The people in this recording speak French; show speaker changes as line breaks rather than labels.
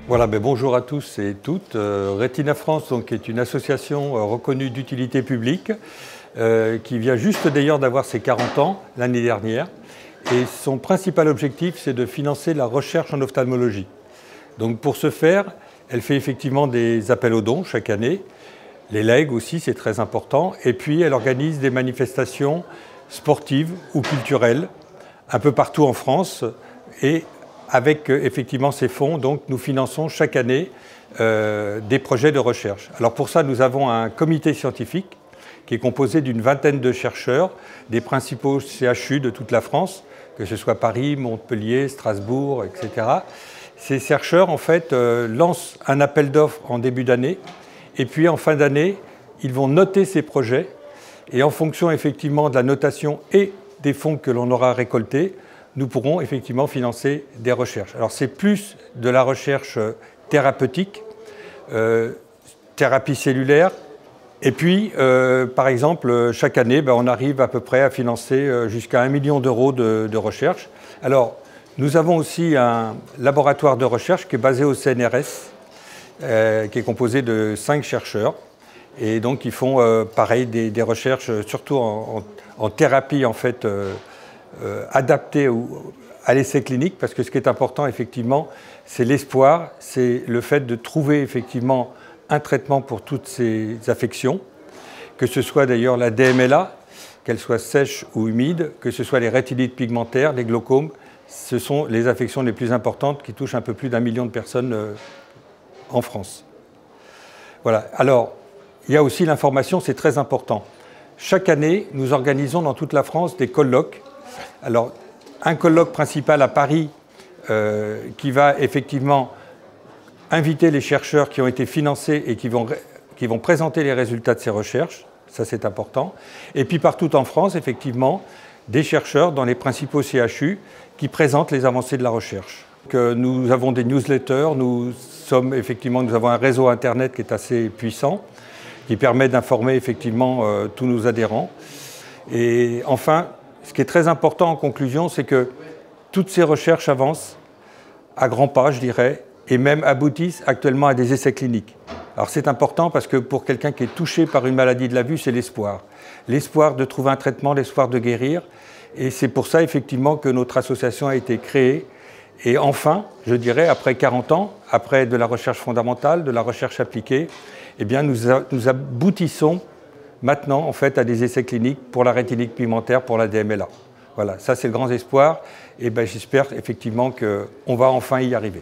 Voilà, bonjour à tous et toutes. Retina France donc, est une association reconnue d'utilité publique qui vient juste d'ailleurs d'avoir ses 40 ans l'année dernière. Et son principal objectif, c'est de financer la recherche en ophtalmologie. Donc pour ce faire, elle fait effectivement des appels aux dons chaque année. Les legs aussi, c'est très important. Et puis elle organise des manifestations sportives ou culturelles un peu partout en France. Et avec effectivement ces fonds, donc, nous finançons chaque année des projets de recherche. Alors pour ça, nous avons un comité scientifique qui est composé d'une vingtaine de chercheurs, des principaux CHU de toute la France, que ce soit Paris, Montpellier, Strasbourg, etc. Ces chercheurs, en fait, lancent un appel d'offres en début d'année, et puis en fin d'année, ils vont noter ces projets, et en fonction effectivement de la notation et des fonds que l'on aura récoltés, nous pourrons effectivement financer des recherches. Alors c'est plus de la recherche thérapeutique, thérapie cellulaire, et puis par exemple chaque année on arrive à peu près à financer jusqu'à 1 million d'euros de recherche. Alors nous avons aussi un laboratoire de recherche qui est basé au CNRS, qui est composé de 5 chercheurs, et donc ils font pareil des recherches surtout en thérapie en fait, adapté à l'essai clinique, parce que ce qui est important, effectivement, c'est l'espoir, c'est le fait de trouver effectivement un traitement pour toutes ces affections, que ce soit d'ailleurs la DMLA, qu'elle soit sèche ou humide, que ce soit les rétinites pigmentaires, les glaucomes, ce sont les affections les plus importantes qui touchent un peu plus d'1 million de personnes en France. Voilà. Alors, il y a aussi l'information, c'est très important. Chaque année, nous organisons dans toute la France des colloques. Alors, un colloque principal à Paris qui va effectivement inviter les chercheurs qui ont été financés et qui vont présenter les résultats de ces recherches. Ça, c'est important. Et puis partout en France, effectivement, des chercheurs dans les principaux CHU qui présentent les avancées de la recherche. Nous avons des newsletters, nous avons un réseau Internet qui est assez puissant, qui permet d'informer effectivement tous nos adhérents. Et enfin, ce qui est très important en conclusion, c'est que toutes ces recherches avancent à grands pas, je dirais, et même aboutissent actuellement à des essais cliniques. Alors c'est important parce que pour quelqu'un qui est touché par une maladie de la vue, c'est l'espoir. L'espoir de trouver un traitement, l'espoir de guérir. Et c'est pour ça effectivement que notre association a été créée. Et enfin, je dirais, après 40 ans, après de la recherche fondamentale, de la recherche appliquée, eh bien nous aboutissons maintenant, en fait, à des essais cliniques pour la rétinite pigmentaire, pour la DMLA. Voilà, ça c'est le grand espoir, et j'espère effectivement qu'on va enfin y arriver.